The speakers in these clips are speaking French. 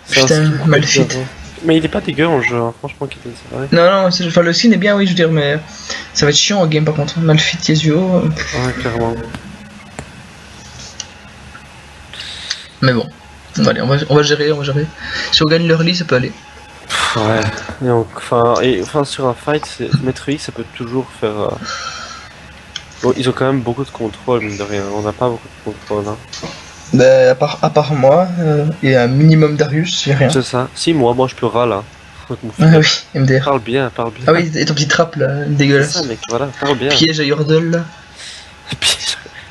C'est un Putain, skin mal fit. Mais il est pas dégueu en jeu, hein. Franchement, Caitlyn, c'est vrai. Non, non, enfin, le skin est bien, oui, je veux dire, mais ça va être chiant en game par contre. Mal fit, Yasuo. Ouais, clairement. Mais bon. Allez, on va gérer, on va gérer. Si on gagne l'early, ça peut aller. Ouais. Et donc, enfin, sur un fight, mettre I, ça peut toujours faire. Bon, ils ont quand même beaucoup de contrôle, mine de rien. On n'a pas beaucoup de contrôle, hein. Bah, à part moi, et un minimum Darius, j'ai rien. C'est ça. Si, moi, je peux ras là. Mon Ah filet. oui, MDR. Parle bien, parle bien. Ah oui, et ton petit trap là, C'est ça, dégueulasse. mec, voilà, parle bien. Piège à Yordle là.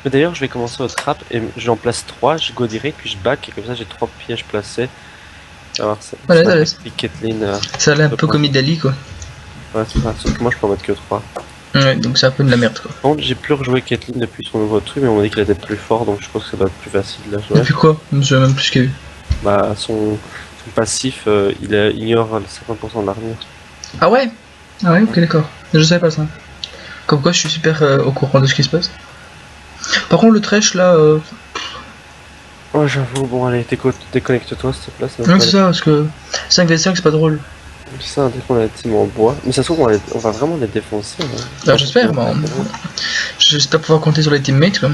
Mais d'ailleurs, je vais commencer au trap et j'en place 3, je go direct, puis je back, et comme ça j'ai 3 pièges placés. Alors, c'est Voilà, ma ça laisse. tactique Caitlyn. Ça a l'air un peu comme Idali quoi. Ouais, c'est ça, sauf que moi je peux en mettre que 3. Ouais, donc c'est un peu de la merde quoi. Par contre, j'ai plus rejoué Caitlyn depuis son nouveau truc, mais on m'a dit qu'il était plus fort, donc je pense que ça doit être plus facile de la jouer. Depuis quoi? Je sais même plus ce qu'il y a eu. Bah, son passif, ignore le 50% de l'armure. Ah ouais? Ah ouais, ok, d'accord. Je savais pas ça. Comme quoi, je suis super au courant de ce qui se passe. Par contre, le trash là, Ouais, j'avoue, bon, allez, déconnecte-toi s'il te plaît. non, c'est ça, parce que 5v5 c'est pas drôle. C'est ça, dès qu'on a la team en bois. Mais ça se trouve, on va vraiment les défoncer. Hein. Alors j'espère, bon. J'espère pouvoir compter sur les teammates quoi.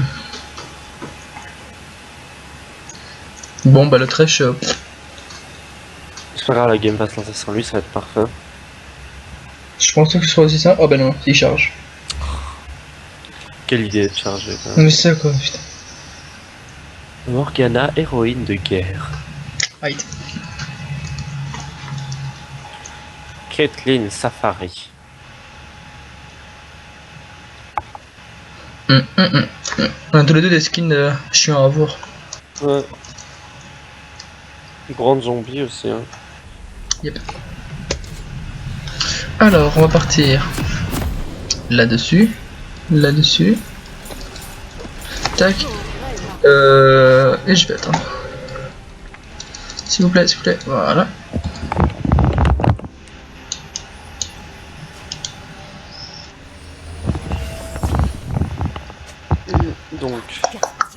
Bon, bah le trash. C'est pas grave, la game va se lancer sans lui, ça va être parfait. Je pense pas que ce soit aussi ça. Oh bah non, il charge. Quelle idée de charger, quand même. Mais c'est ça quoi, putain. Morgana, héroïne de guerre. Right. Caitlyn, Safari. On a tous les deux des skins chiants à avoir. Ouais. Grande zombie aussi, hein. Yep. Alors, on va partir là-dessus. Là-dessus. Tac. Et je vais attendre. S'il vous plaît, voilà. Donc,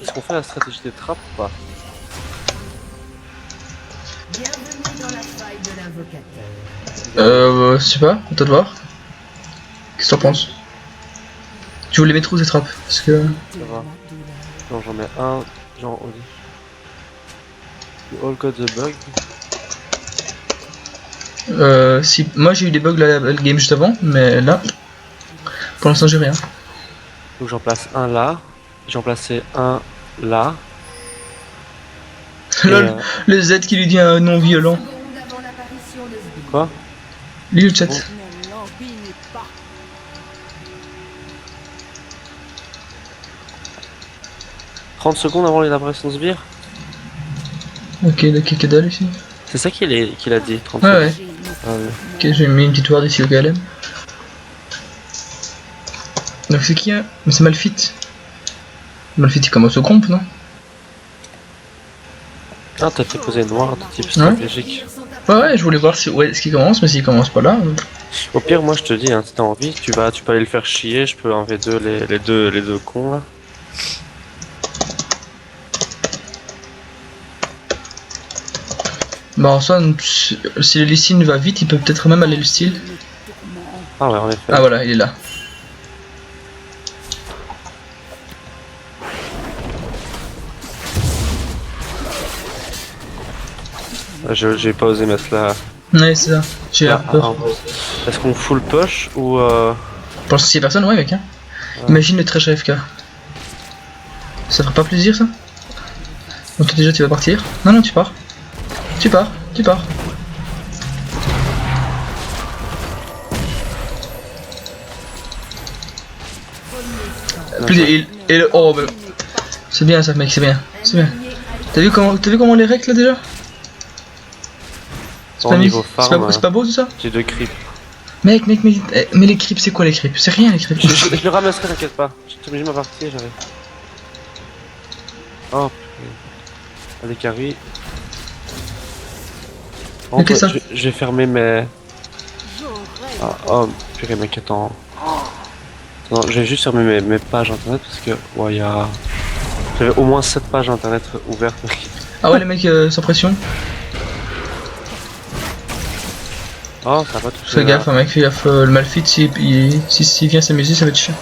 est-ce qu'on fait la stratégie des trappes ou pas? Bienvenue dans la faille de l'invocateur. Je sais pas, à toi de voir. Qu'est-ce que t'en penses? Tu voulais mettre où ces trappes? Parce que. Ça va. Non, j'en mets un, genre au lit. You all got the bug. Si. Moi j'ai eu des bugs le game juste avant, mais là. Pour l'instant j'ai rien. Donc j'en place un là. J'en plaçais un là. Lol, Et, le Z qui lui dit un nom violent. Seconde avant l'apparition de ce Quoi? Lis le chat. Oh. Ne l'empile pas. 30 secondes avant l'apparition de sbire? Ok, d'accord, que dalle ici. C'est ça qu'il a dit, 30 Ouais, secondes. ouais. Ah, ouais. Ok, j'ai mis une petite ward ici au KLM. Donc c'est qui hein? Mais c'est Malfit. Malfit il commence au comp, non? Ah, t'as déposé noir de type stratégique. Ouais, je voulais voir si, ouais, ce qui commence, mais s'il commence pas là. Au pire, moi je te dis, hein, si t'as envie, tu peux aller le faire chier, je peux enlever les deux cons là. Bah en soi, si le Lee va vite, il peut peut-être même aller le style. Ah ouais, en effet. Ah voilà, il est là. J'ai pas osé mettre là. Ouais, c'est ça. J'ai Ah, peur. Est-ce qu'on full push ou Pour l'instant, s'il y a personne, ouais, mec. Hein. Imagine le trash AFK. Ça fera pas plaisir, ça? Donc toi déjà, tu vas partir? Non, non, tu pars. Tu pars. Plus et le oh, mais c'est bien ça, mec, c'est bien. T'as vu comment les règles là déjà? C'est en pas, niveau c'est farm? pas beau tout ça? J'ai 2 creeps. Mec, mais les creeps, c'est quoi les creeps? C'est rien les creeps. Je le ramasserai, t'inquiète pas. J'ai obligé ma partie, j'avais. Oh putain. Allez, carry. Ok, ça. J'ai fermé mes. Ah, oh, purée, mec, attends. Non, j'ai juste fermé mes pages internet parce que. Ouais, j'avais au moins 7 pages internet ouvertes. Ah ouais, les mecs, sans pression. Oh, ça va pas touché. Fais gaffe, hein, mec, fais gaffe. Le Malphite, s'il vient s'amuser, ça va être chiant.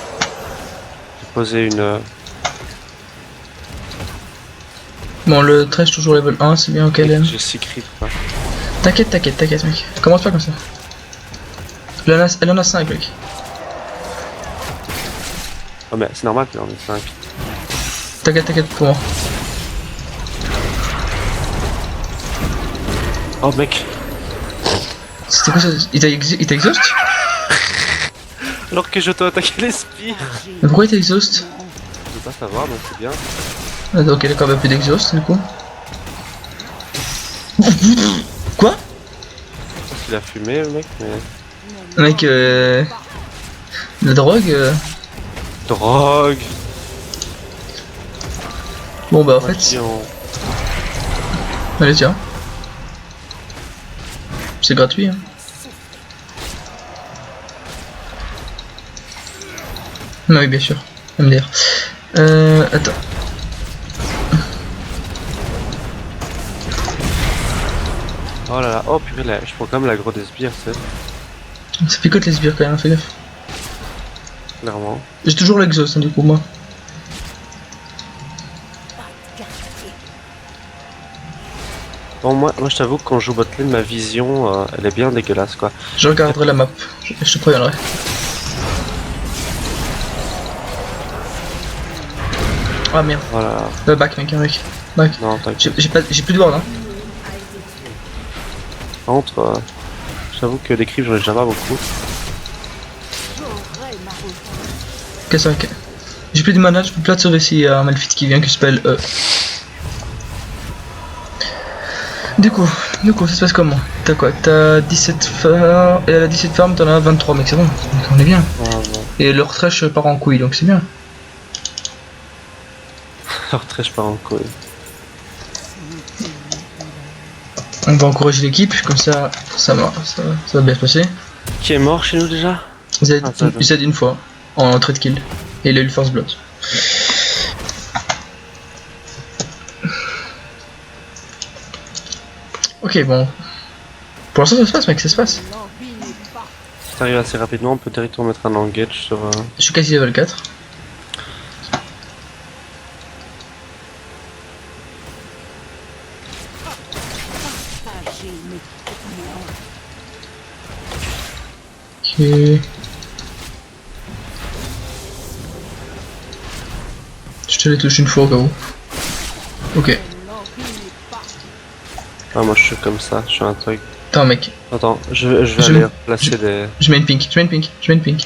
J'ai posé une. Bon, le Thresh toujours level 1, c'est bien, ok, LM. J'ai 6 crits, quoi. T'inquiète, mec. Commence pas comme ça. Elle en a 5, mec. Oh, mais c'est normal qu'il en ait 5. T'inquiète pour moi. Oh, mec. C'était quoi ça? Il t'a exhaust? Alors que je dois attaquer les spires. Mais pourquoi il t'a exhaust? Je veux pas savoir, donc c'est bien. Ah, ok, d'accord, bah plus d'exhaust du coup. Quoi? Je pense qu'il a fumé, le mec, mais. Mec, la drogue. Drogue. Bon bah en Moi, fait. je dis, Allez, tiens. C'est gratuit, hein. Ah oui, bien sûr. MDR. Attends. Oh là là, oh purée, là, je prends quand même l'aggro des sbires, c'est Ça picote les sbires quand même, fais gaffe. clairement. J'ai toujours l'exhaust, hein, du coup, moi. Bon, moi je t'avoue que quand je joue botlane, ma vision, elle est bien dégueulasse, quoi. Je regarderai la map, je te préviendrai. Ah merde, Voilà. back mec, back. Non, t'inquiète. J'ai plus de ward, hein. Par contre, j'avoue que les creeps, j'en ai déjà pas beaucoup. Ok, ça, ok. J'ai plus de mana, je peux plus te sauver s'il y a un Malphite qui vient que spell E. Du coup, ça se passe comment? T'as quoi? T'as 17 farms, et à la 17 farms t'en as 23 mec, c'est bon, donc on est bien. Ah, bon. Et leur trash part en couille, donc c'est bien. Alors, très, je pars en couille. On va encourager l'équipe, comme ça va bien se passer. Qui est mort chez nous déjà? Z Ah, une fois, en trade kill. Et il a eu le force blood. Ok, bon. Pour l'instant ça se passe mec, ça se passe. Si t'arrives assez rapidement, on peut directement mettre un engage sur... Je suis quasi level 4. Ok. Je te les touche une fois au cas où. Ok. Ah, moi je suis comme ça, je suis un truc. Attends mec, Attends, je vais Je aller mets- placer des... je mets une pink.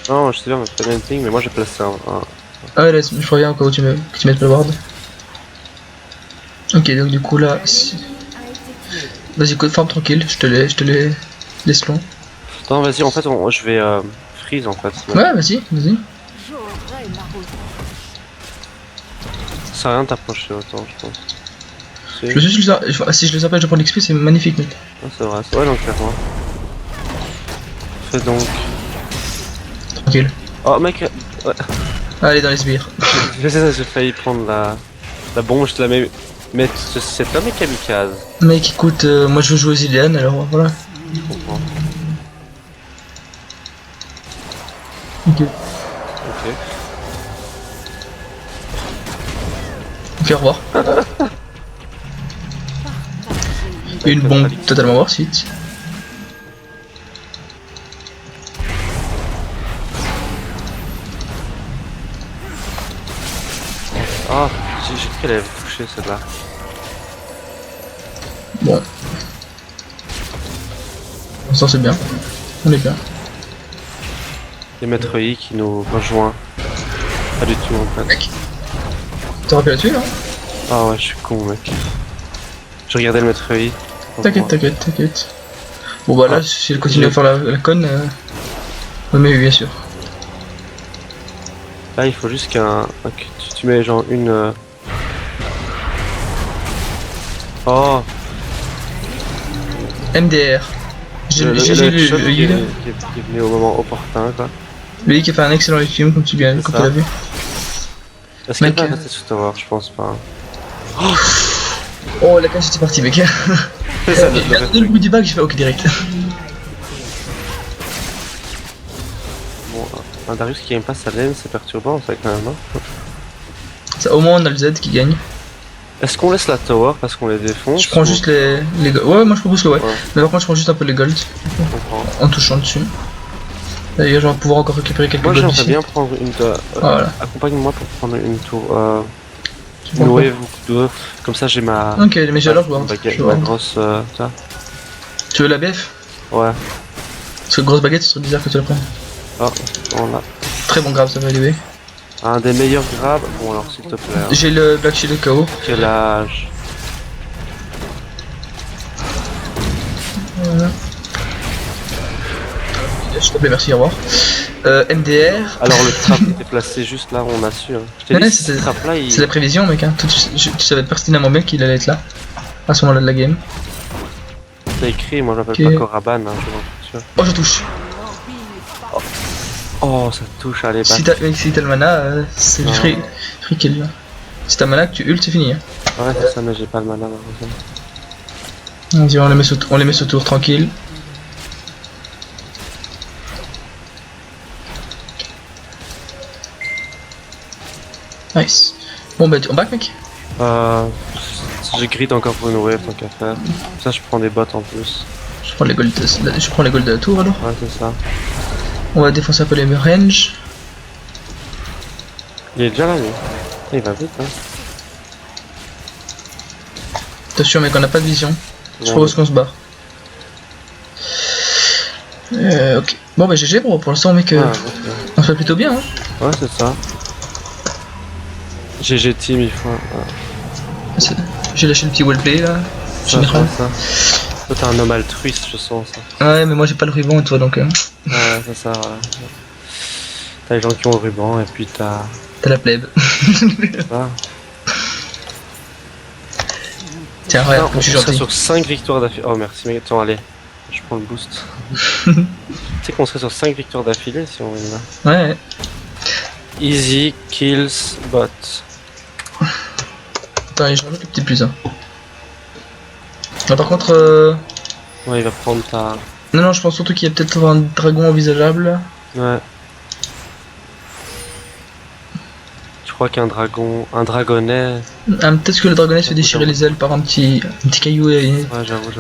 Non, je sais bien, mais pas bien thing, mais moi j'ai placé un... Ah ouais, laisse, je reviens au cas où que tu mettes le ward. Ok, donc du coup là... Vas-y, code farm tranquille, je te les laisse long. Attends, vas-y, en fait, je vais freeze en fait. Ouais, vas-y. Ça sert à rien de t'approcher autant, je pense. Si, Si je les appelle, je prends l'XP, c'est magnifique mec. ah, c'est vrai, ouais, donc clairement. Fais donc... Tranquille. Oh mec, ouais. Allez dans les sbires. Je sais ça, j'ai failli prendre la bombe, je te la mets... Mais cet homme est kamikaze. Mec, écoute, moi je veux jouer aux Zillian, alors voilà. Je comprends. Ok. Ok. Ok, au revoir. Une bombe totalement worth it. Ah, j'ai cru qu'elle avait touché celle-là. Bon. Pour l'instant c'est bien. On est bien. Et Maître I qui nous rejoint. Pas du tout en fait. Mec. T'aurais pu la tuer là? Ah ouais, je suis con mec. Je regardais le Maître I. T'inquiète. Bon bah là, si elle continue à faire la conne, mais oui, bien sûr. Là, il faut juste que tu mets genre une... Oh, MDR. J'ai le lu shot le qui est heal. venu au moment opportun quoi. Lui qui a fait un excellent ultime, comme tu C'est ça. l'as vu. Est-ce qu'il Mec, va rester sous tower? Je pense pas. Oh la cage était partie mec. Ça, J'ai entendu le bruit du bac, j'ai fait ok direct. Un Darius qui gagne pas sa lane, c'est perturbant ça quand même. Hein. Ça, au moins on a le Z qui gagne. Est-ce qu'on laisse la tower parce qu'on les défonce? Je prends juste les ouais, moi je propose que ouais. Ouais. Mais par contre, je prends juste un peu les gold Je comprends. en touchant dessus. D'ailleurs, je vais pouvoir encore récupérer quelques Moi gold j'aimerais ici. bien prendre une... Voilà. Accompagne-moi pour prendre une tour... Tu une prends quoi? wave ou deux. Comme ça j'ai ma... Ok, mais j'ai alors je vois. baguette, Je ma vois. grosse... ça. Tu veux la BF? Ouais. Parce que grosse baguette, ce serait bizarre que tu la prennes. Oh, on a Très bon grave, ça va élever. un des meilleurs grabs. Bon alors s'il te plaît. Hein. J'ai le Black Shield KO. Quel âge? Voilà. S'il te plaît, merci, au revoir. MDR. Alors le trap était placé juste là où on a su. Hein. Je t'ai Ouais, dit, c'était- ce trap là il... C'est la prévision, mec. Hein. Tu savais pertinemment bien qu'il allait être là. À ce moment-là de la game. T'as écrit, moi je m'appelle Ok. pas Koraban, hein, je vois. Oh, je touche. Oh, ça touche, allez, bah. Si t'as le mana, c'est du Non. free kill. Là. Si t'as mana, que tu ult, c'est fini. Hein. Ouais, c'est ça, mais j'ai pas le mana, malheureusement. Vas-y, on les met sur tour tranquille. Nice. Bon, bah, on back, mec. J'ai grid encore pour une wave, tant qu'à faire. Ça, je prends des bots en plus. Je prends les gold de la tour alors. Ouais, c'est ça. On va défoncer un peu les range. Il est déjà là, lui. Il va vite, hein. Attention, mec, on n'a pas de vision. Je Bon, propose qu'on se barre. Ok. Bon, bah, GG, pour l'instant, mec, ouais, on se fait plutôt bien. Hein. ouais, c'est ça. GG team, il faut. J'ai lâché le petit wellplay là. Ça, Général. ça. Toi, t'es un homme altruiste, je sens ça. Ouais, mais moi j'ai pas le ruban et toi donc. Ouais, c'est ça, voilà. T'as les gens qui ont le ruban, et puis t'as. T'as la plèbe. Ah. Tiens, regarde, on je suis serait gentil. sur 5 victoires d'affilée. Oh, merci, mec. Attends, allez. Je prends le boost. Tu sais qu'on serait sur 5 victoires d'affilée si on y va. Ouais. Easy kills bot. Attends, je rajoute le petit plus. Hein. Là, par contre, Ouais, il va prendre ta. non, je pense surtout qu'il y a peut-être un dragon envisageable. Ouais. Je crois qu'un dragon. Un dragonnet. Ah, peut-être que le dragonnet se fait déchirer les ailes par un petit caillou. Ouais, j'avoue.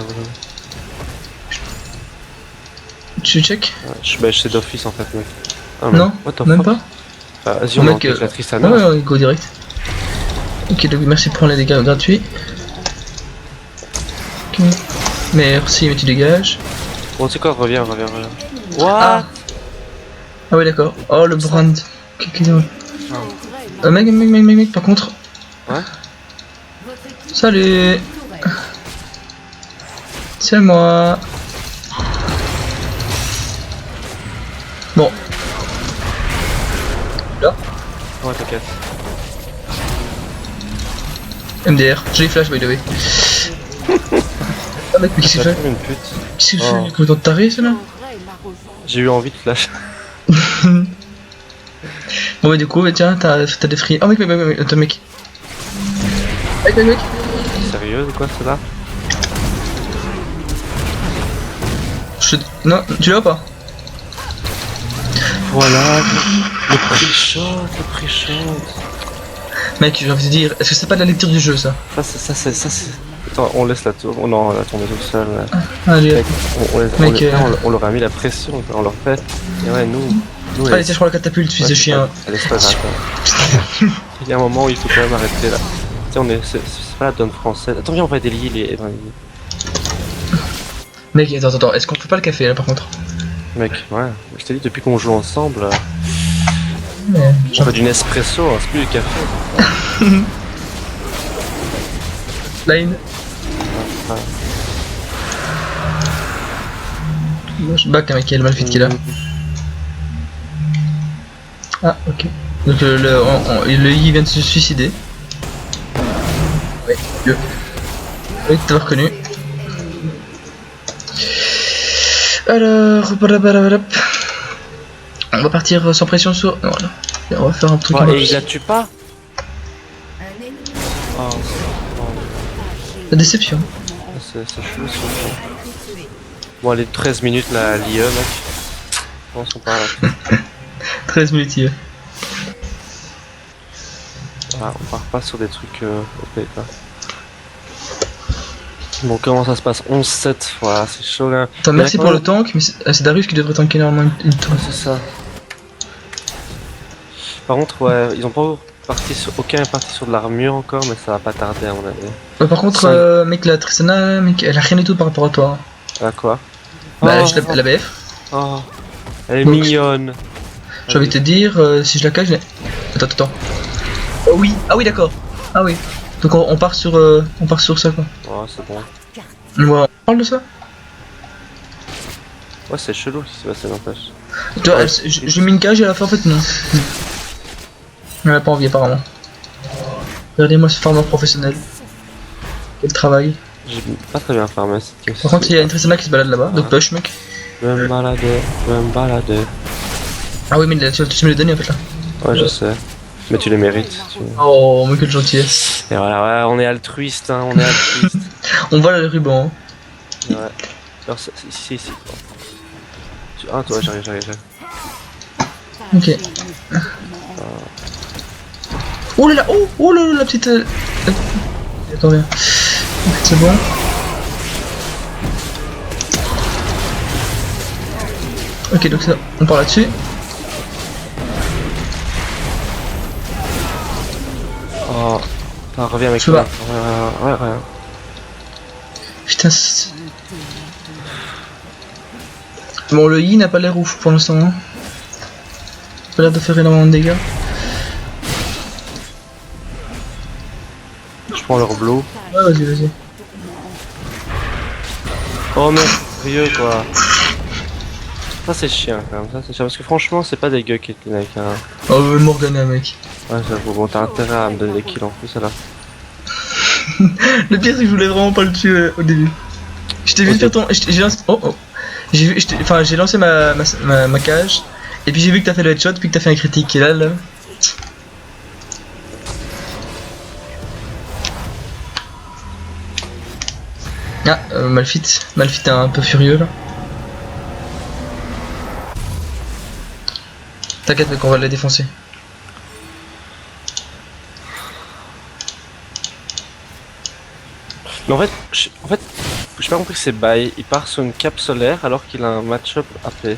Tu check? Ouais, je sais d'office en fait, mec. Ah, Non, what the même fuck? pas. Bah, vas-y, Bon, on mec, enquête la Tristana. Ouais, ouais, go direct. Ok, donc merci pour les dégâts gratuits. Ok. Merci, mais tu dégages. Bon, tu sais quoi, reviens. What? Ah ouais, d'accord. Oh, le brand. Mec, par contre. Ouais. Salut. C'est moi. Bon. Là. Ouais, t'inquiète. MDR. J'ai flash, by the way. Ah, mec, mais qu'est-ce que tu T'as fais? fait une pute. Qu'est-ce que tu Oh. fais? Complètement taré, ça là? J'ai eu envie de flash. Bon, bah, du coup, tiens, t'as des free. Oh, mec, attends, mec. Mec. Sérieux, quoi, c'est là? Non, tu l'as ou pas? Voilà, le pre-shot. Mec, j'ai envie de dire, est-ce que c'est pas de la lecture du jeu ça? Ça, c'est. Attends, on laisse la tour. Oh non, on l'a tombé tout seul. Ouais. Allez, Mec, Mec, on leur a mis la pression, on leur fait. Et ouais, nous allez, tiens, je prends la catapulte, fils de chien. Elle est pas grave. Il y a un moment où il faut quand même arrêter là. Tu sais, c'est pas la donne française. Attends, viens, on va délier les. Mec, attends, est-ce qu'on fait pas le café là par contre? Mec, ouais, je t'ai dit, depuis qu'on joue ensemble, Ouais, on fait du Nespresso, hein, c'est plus du café. Line. Ouais. Je back un mec qui a le malfit qui est là. Ah, ok. Donc le I vient de se suicider. Ouais, mieux. Oui, t'as reconnu. Alors, on va partir sans pression sur. Voilà. Et on va faire un truc. Ouais, et il la tue pas? Un ennemi Oh, La déception. c'est chelou ça. Bon, allez, 13 minutes là, l'IE, mec. On s'en parle. 13 minutes hier. Ah, on part pas sur des trucs OP quoi. Bon, comment ça se passe? 11-7, voilà, c'est chaud là. Attends, Il y a merci quand pour même- le tank, mais c'est Darius qui devrait tanker normalement une tour. Ouais, c'est ça. Par contre, ouais, ils ont pas parti sur... Aucun est parti sur de l'armure encore, mais ça va pas tarder à mon avis. Par contre, Ça- mec, la Tristana, mec, elle a rien du tout par rapport à toi. À quoi? Bah, Oh, je la BF. oh, elle est Donc, mignonne. J'ai envie de te dire, si je la cache, attends. Oh oui, ah oui, d'accord. Ah oui. Donc on part sur ça quoi. Oh, c'est bon. Ouais, on parle de ça. Ouais, c'est chelou ce qui s'est passé, n'empêche. Toi, j'ai mis une cage et à la fin en fait non. Elle a pas envie apparemment. Regardez-moi ce farmer professionnel. Quel travail. J'ai pas très bien farmé cette question. Par contre, il y a une Tristana qui se balade là-bas, donc push mec. Je vais me balader, je vais me balader. Ah oui, mais là, tu me les donner en fait là. Ouais, je sais. Mais tu les mérites. Si tu veux. Oh, mais quelle gentillesse. Et voilà, ouais, on est altruiste, hein, on est altruiste. On voit le ruban. Hein. Ouais. Alors, ici. Ah, toi, j'arrive. Ok. Oh là là, oh là là, la petite. Attends bien. C'est bon. Ok, donc ça, on part là-dessus. Oh, reviens avec Tu moi. vas. Ouais. Putain. Bon, le Yi n'a pas l'air ouf pour l'instant. Hein. Pas l'air de faire énormément de dégâts. Je prends leur blue. Ouais, vas-y. Oh non, sérieux quoi. Ça c'est chiant quand même, ça c'est chiant. Parce que franchement, c'est pas des gueux qui étaient avec un. Oh, Morgana, mec. Ouais, j'avoue, bon, t'as intérêt à me donner des kills en plus alors. Le pire, c'est que je voulais vraiment pas le tuer au début. Je t'ai vu Ok. faire ton. J'ai lancé. Oh. J'ai lancé ma cage. Et puis j'ai vu que t'as fait le headshot, puis que t'as fait un critique. Et là. Ah, Malphite est un peu furieux là. T'inquiète mec, on va les défoncer. Mais en fait, j'ai pas compris que c'est Bai. Il part sur une cape solaire alors qu'il a un match-up AP.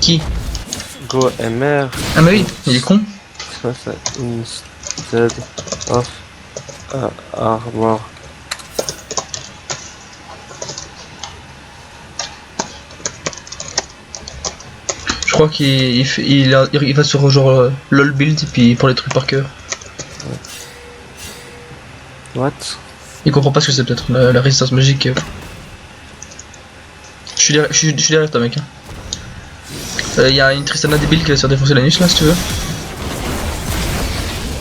Qui? Go MR. Ah mais oui, il est con. Ça, instead of armor. Je crois il va sur genre LOL build et puis pour les trucs par cœur. What? Il comprend pas ce que c'est peut-être la résistance magique. Je suis derrière toi mec. Y a une Tristana débile qui va se faire défoncer la niche là si tu veux.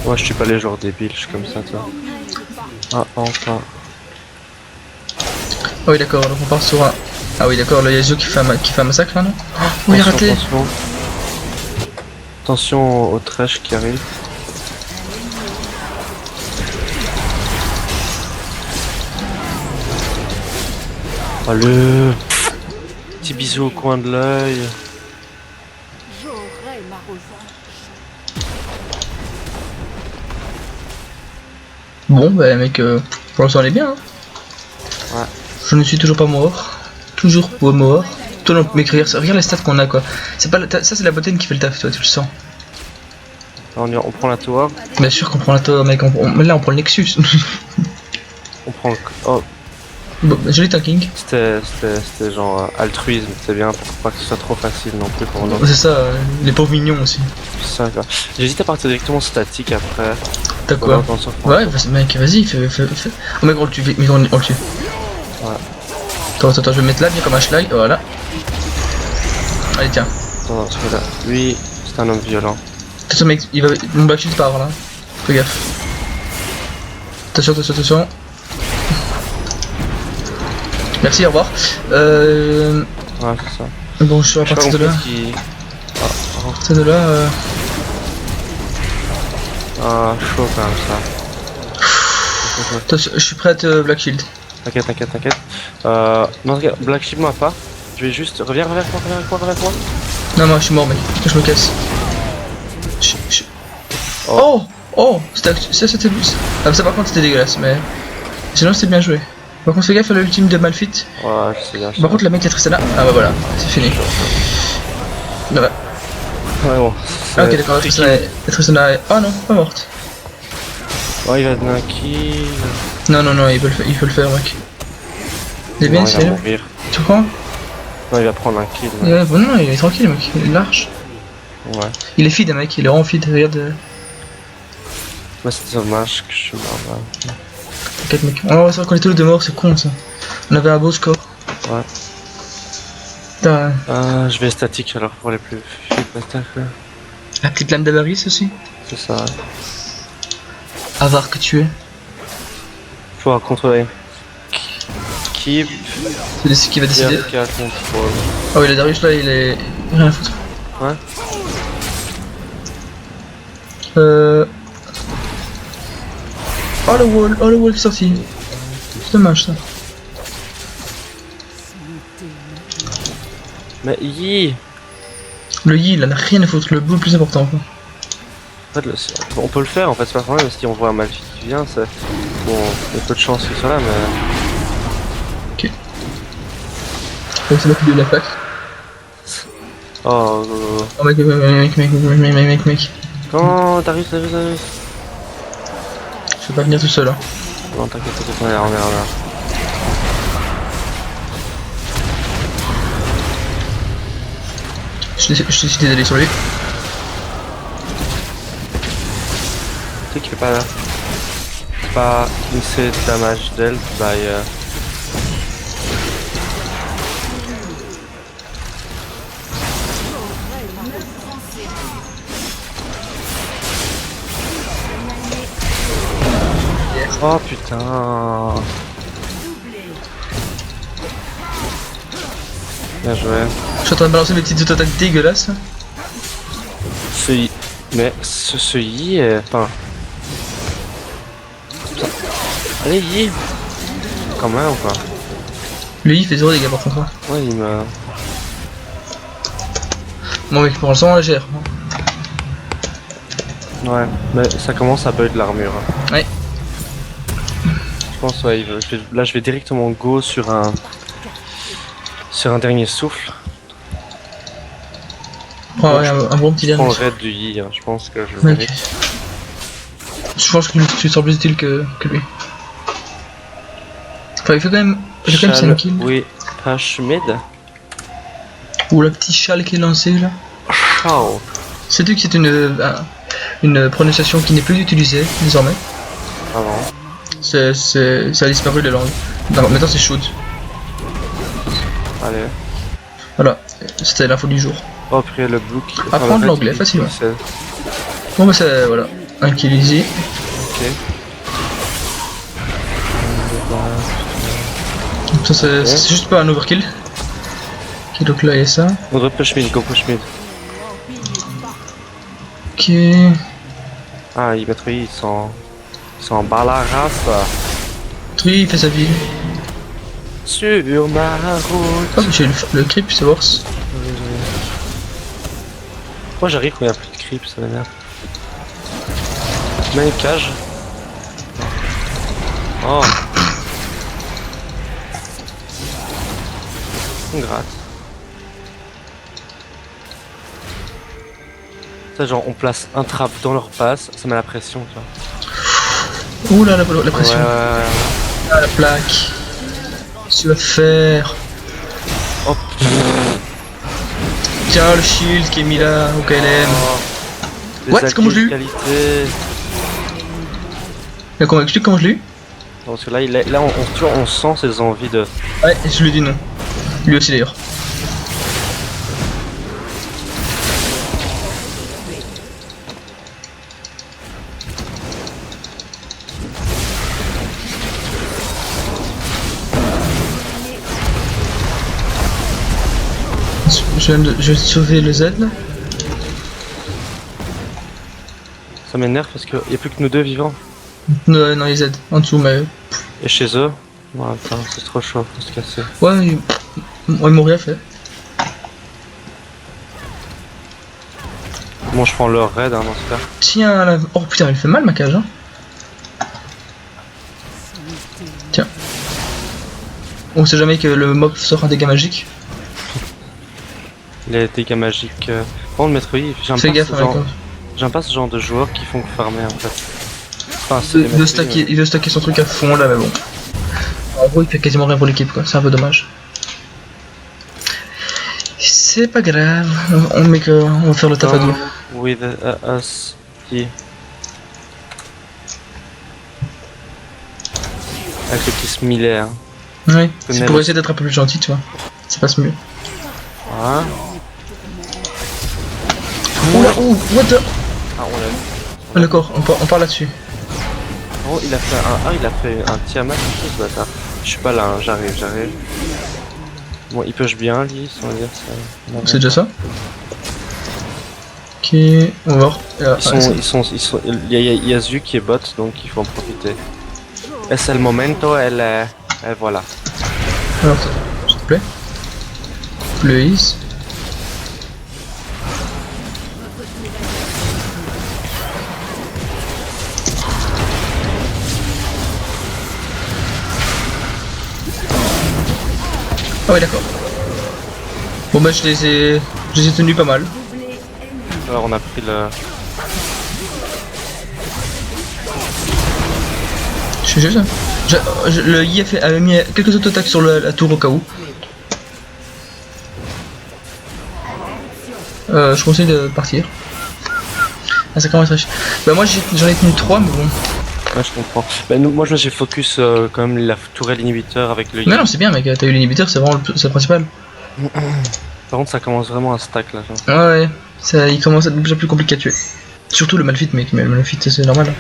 Moi je suis pas les joueurs débiles, je suis comme ça toi. Ah enfin. Ah oui d'accord, donc on part sur un. Ah oui d'accord, le Yasuo qui fait un massacre là non. Oh il a raté. Attention au trash qui arrive. Oh le petit bisou au coin de l'œil. J'aurai ma revanche. Bon bah mec, pour l'instant on est bien. Hein. Ouais. Je ne suis toujours pas mort. Toujours pas mort. Toi non mec, regarde les stats qu'on a quoi. C'est pas ça c'est la bottine qui fait le taf toi, tu le sens. On prend la tour. Bien sûr qu'on prend la tour mec, mais là on prend le Nexus. On prend le... Oh, Bon, joli tanking. c'était genre altruisme, c'est bien pour pas que ce soit trop facile non plus pour nous. C'est ça, les pauvres mignons aussi. Ça quoi. J'hésite à partir directement statique après. T'as quoi? On s'en fout. Ouais, mec, vas-y, fais. Oh mec, on le tue, mec, on le tue. Ouais. Attends, je vais me mettre là, bien comme un schlag, voilà. Allez, tiens. Attends, parce que là, lui, c'est un homme violent. Attention, mec, mon backshield part là. Fais gaffe. Attention. Merci, au revoir. Ouais, c'est ça. Bon, je suis à Je sais pas partir de là. compris ce qui... À partir de là, Ah, chaud quand même ça. attention, je suis prêt à te Black Shield. T'inquiète. Non, regarde, Black Shield moi pas. Je vais juste... Reviens avec moi. Non, moi, je suis mort, mec. Je me casse. Oh! Oh! C'était. Ah, ça par contre c'était dégueulasse, mais. Sinon c'était bien joué. Par contre, fais gaffe à l'ultime de Malphite. Ouais, je sais bien. Par contre, le mec qui a Tristana. Ah bah voilà, c'est fini. Bah, ouais. Ouais, bon. Ah, ok, d'accord, Tristana est. Oh non, pas morte. Ouais, il va donner un kill. Non, non, non, il peut le faire, mec. C'est bien, Non, il va c'est. mourir. Tu crois? Non, il va prendre un kill. Ouais. Ouais, bon, non, il est tranquille, mec, il est large. Ouais. Il est feed, mec, il est vraiment feed, regarde. Mais c'est dommage que je suis mort là. T'inquiète, mec. Oh, c'est vrai qu'on est tous les deux morts, c'est con ça. On avait un beau score. Ouais. Putain, Je vais statique alors pour les plus attaques. la petite lame d'avarice aussi. C'est ça. Avare que tu es. Faut contrôler. Qui C'est ce qui va décider. contrôle. Ah oui, le Darius là, il est. Rien à foutre. Ouais. Oh le wall qui est sorti. C'est dommage ça. Mais Yi. Le Yi, il en a rien à foutre, le blue plus important quoi. En fait, on peut le faire en fait, c'est pas problème. Si on voit un Malphite qui vient, c'est. Bon, il y a peu de chance qu'il soit là, mais. Ok. Donc c'est moi qui lui ai eu la plaque. Oh, Oh mec. Comment Darius. Je vais pas venir tout seul hein. Non, t'inquiète, on est là. Je t'ai décidé d'aller sur lui. Tu sais qu'il fait pas là. Pas une damage dealt by. Oh putain. Bien joué. Je suis en train de balancer mes petites auto-attaques dégueulasses. Ce Yi. Mais ce Yi est. Enfin. Putain. Allez Yi. Quand même ou pas? Le Yi fait 0 dégâts par contre. Ouais, il me. Bon mec, pour l'instant on la gère. Ouais, mais ça commence à bug l'armure. Ouais. Je pense, ouais, là je vais directement go sur un. Sur un dernier souffle. Oh, ouais, un bon petit Je prends dernier. le raid du Yi, hein. Je pense que je le Mec. mérite. Je pense que tu sors plus utile que lui. Enfin, il fait quand même 5 kills. Oui, Pash mid. Ou le petit châle qui est lancé là. Ciao. Sais-tu que c'est une prononciation qui n'est plus utilisée désormais? Avant. Ça a disparu les langues. Non, maintenant c'est shoot. Allez. Voilà, c'était l'info du jour. Oh, après le blue qui. Apprendre l'anglais, facilement. Bon bah c'est voilà, un kill easy. Ok. Ça c'est juste pas un overkill. Ok, donc là il y a ça. On devrait push mid, go push mid. Ok. Ah, ils mettent ils sont en bas la race. Oui, il fait sa vie. Sur ma route. Oh, j'ai le creep, c'est worse. Moi j'arrive quand il n'y a plus de creep, ça m'énerve. Mets une cage. Oh. On gratte. Ça genre on place un trap dans leur passe, ça met la pression tu vois. Ouh là la pression. Ouais. Ah la plaque. Qu'est-ce que tu vas faire? Hop. Tiens le shield qui est mis là au KLM. Les What? Comment je l'ai eu? qualité. Mais comment explique comment je l'ai eu? Parce que là, tu vois, on sent ses envies de. Ouais, je lui dis non. Lui aussi d'ailleurs. Je vais sauver le Z là. Ça m'énerve parce qu'il n'y a plus que nous deux vivants. Non, non, les Z en dessous, mais. Et chez eux. Ouais, putain, c'est trop chaud, faut se casser. Ouais, ils m'ont rien fait. Moi je prends leur raid hein, dans ce cas. Tiens, la... oh putain, elle fait mal ma cage. Hein. Tiens. On sait jamais que le mob sort un dégât magique. Les dégâts magiques. Par contre, Metroid, Fais gaffe avec j'aime pas ce genre de joueurs qui font que farmer en fait. Enfin, il veut stacker son truc à fond là, mais bon. En gros, il fait quasiment rien pour l'équipe quoi, c'est un peu dommage. C'est pas grave, on va faire le taf à deux. With us, qui avec le petit smiley. Hein. Oui, c'est pour essayer d'être un peu plus gentil, tu vois. Ça passe mieux. Voilà. Oh là, oh, what the... Ah, on l'a vu. D'accord, on part là-dessus. Oh, il a fait un Tiamat, ce bâtard. Je suis pas là, hein, j'arrive. Bon, il push bien, lui, sans dire ça. C'est déjà ça. Ok, on va voir. Il y a Zu qui est bot, donc il faut en profiter. Et c'est le momento, elle voilà. Alors, s'il te plaît. Please. Ah ouais d'accord. Bon bah je les ai tenus pas mal. Alors on a pris le... Je suis juste... Le I avait mis quelques auto-attaques sur la tour au cas où. Je conseille de partir. Ah ça commence à... Bah moi j'en ai tenu 3 mais bon. Ouais je comprends. Bah, moi j'ai focus quand même la tourelle inhibiteur avec le... Non c'est bien mec, t'as eu l'inhibiteur, c'est vraiment le principal. Par contre ça commence vraiment à stack là. Genre. Ouais, ça, il commence à être de plus en plus compliqué à tuer. Surtout le Malphite mec, mais le Malphite c'est normal.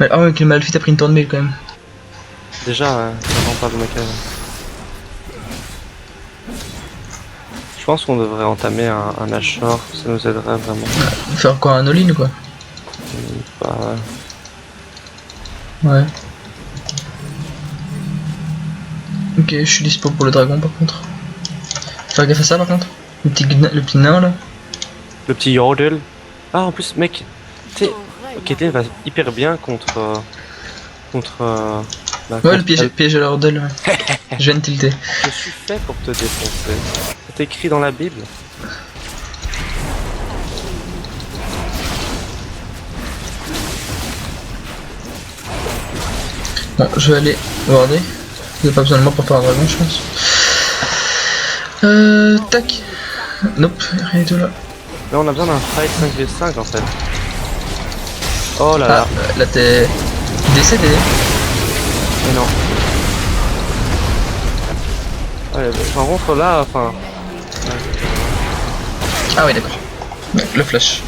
Ah ouais, que le Malphite a pris une tourne mail quand même. Déjà, ça rend pas le mec. Je pense qu'on devrait entamer un Ashore, ça nous aiderait vraiment. Faire quoi, un all-in ou quoi? Bah, ouais. Ok, je suis dispo pour le dragon par contre. Faire gaffe à ça par contre. Le petit nain là. Le petit Yordle. Ah en plus mec, tu sais, Caitlyn va hyper bien contre... Ouais le piège à la Yordle. Ouais. Je viens de tilter. Je suis fait pour te défoncer. C'est écrit dans la Bible. Bon, je vais aller warder. Vous n'avez pas besoin de moi pour faire un dragon, je pense. Tac. Nope, rien du tout là. Là on a besoin d'un fight 5v5 en fait. Oh là là. Là t'es décédé. Mais non. Ouais, par contre là, enfin... Ah oui d'accord. Ouais, le flash.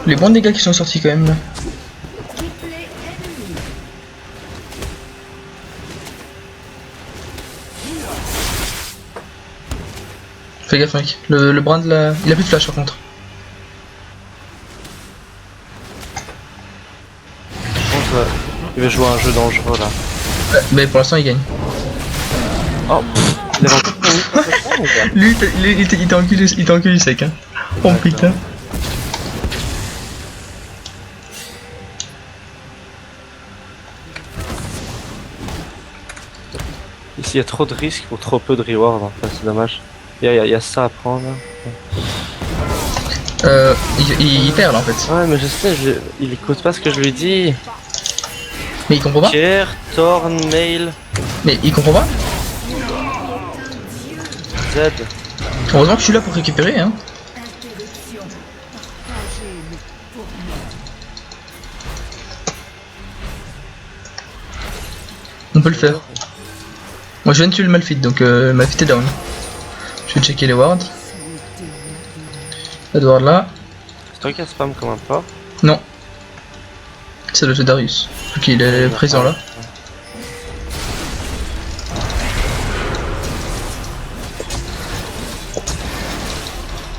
Les bons dégâts qui sont sortis quand même là. Fais gaffe mec, le brand là, il a plus de flash par contre. Je pense qu'il va jouer à un jeu dangereux là. Ouais, mais pour l'instant il gagne. Oh pff, il avait encore pas mis. Lui il t'a enculé sec hein. Oh putain. Ici il y a trop de risques pour trop peu de rewards en fait, c'est dommage. Il y a ça à prendre. Il perd là en fait. Ouais mais je sais, il écoute pas ce que je lui dis. Mais il comprend pas. Kier, Torn, Mail, Mais il comprend pas. Z. Heureusement que je suis là pour récupérer hein. On peut le faire. Moi je viens de tuer le Malphite donc Malphite est down. Je vais checker les wards. Edward là. C'est toi qui as spam comme un porc. Non. C'est le jeu Darius. Ok il est présent là.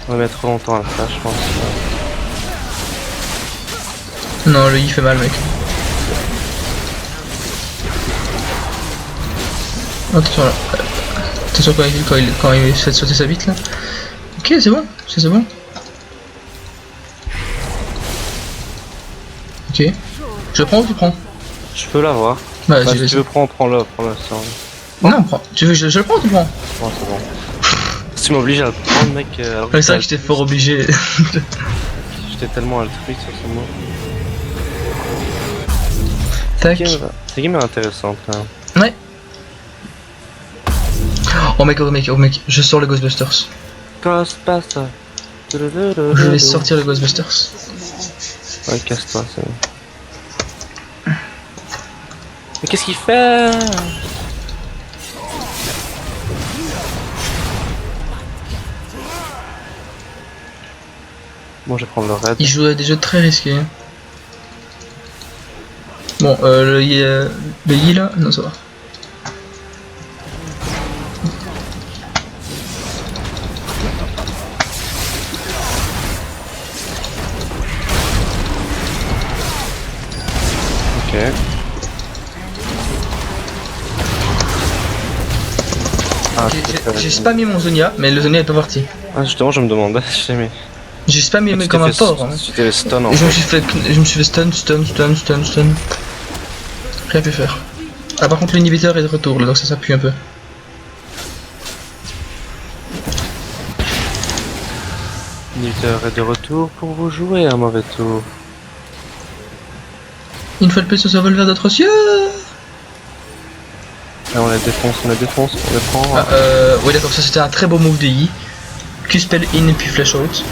On va mettre trop longtemps à le faire je pense. Non lui il fait mal mec. Attention là. Attention quand il fait sauter sa bite là. Ok, c'est bon, c'est bon. Ok. Je le prends ou tu prends? Je peux l'avoir. Bah, Bah, vas-y, si tu veux, prends-le, ça. Non, prends. Tu veux, je le prends ou tu le prends? Bon, c'est bon. Si tu m'obliges à le prendre, mec. Alors C'est vrai que j'étais fort obligé. J'étais tellement altruiste sur ce mot. Tac. Cette game est intéressante là. Ouais. Oh mec, je sors le Ghostbusters. Ghostbusters. Je vais sortir le Ghostbusters. Ouais, casse-toi, c'est bon. Mais qu'est-ce qu'il fait? Bon, je vais prendre le raid. Il joue à des jeux très risqués. Bon, le Yi là, non ça va. Ok. Ah, J'ai spammé mon Zonia, mais le Zonia est pas parti. Ah, justement, je me demandais, je sais, mais. J'ai spammé mais comme un porc. Hein. Tu t'es stun en Et je me fait. suis fait stun. Rien pu faire. Ah par contre l'inhibiteur est de retour là, donc ça pue un peu. L'inhibiteur est de retour pour vous jouer un mauvais tour. Une fois de plus ce revolver d'atrocieux. Là, on les défonce, on les prend. Ah, ouais d'accord, ça c'était un très beau move de Yi. Q-spell in et puis flash out.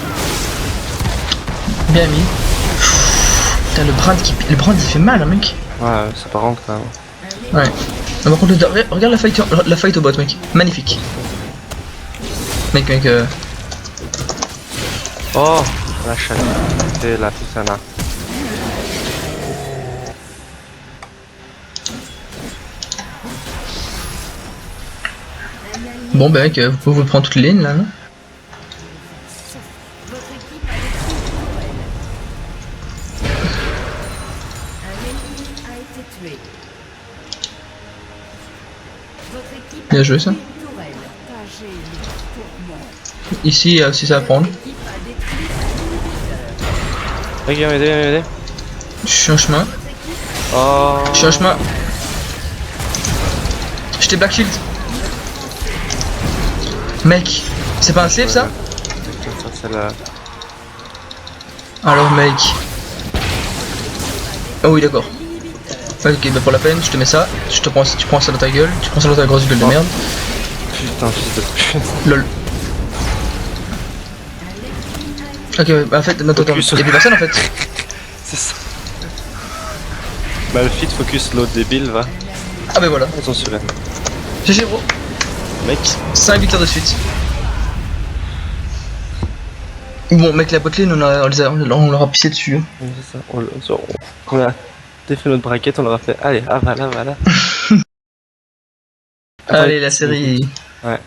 Bien mis. Putain le brand il fait mal hein, mec. Ouais, ça part rentre quand même. Ouais. Mais par contre regarde la fight au bot mec. Magnifique. Mec Oh, la chaîne. C'est la pisana. Bon bah mec, vous pouvez vous prendre toutes les lignes là non? Votre équipe a détruit un ennemi a été tué. Votre équipe Bien joué ça. a détruit une tourelle. Partagez les tourments. Ici aussi ça va prendre. L'équipe a détruit un inhibiteur. Mec, viens m'aider. Je suis en chemin. Oh. Je suis en chemin. J'étais Black Shield. Mec, c'est pas un save ça? Ça, c'est la. Alors mec. Oh oui d'accord. Ok bah pour la peine, je te mets ça, tu prends ça dans ta gueule, tu prends ça dans ta grosse gueule de merde. Putain, fils de pute. Lol. Ok bah en fait, attends, Focus. y'a plus personne en fait. C'est ça. Bah, le feed focus l'autre débile, va. Ah bah voilà. Ils sont sur elle. GG bro. Mec, 5 victoires de suite. Bon mec la botlane on leur a pissé dessus. Hein. oui, c'est ça. On a défait notre braquette, on leur a fait. Allez, voilà. Allez la série. Ouais.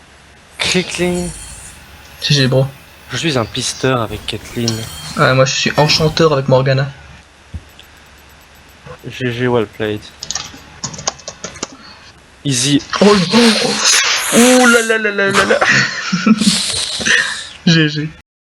Clickling. GG bro. Je suis un pisteur avec Kathleen. Ouais moi je suis enchanteur avec Morgana. GG well played. Easy. Oh là là là là là là. GG.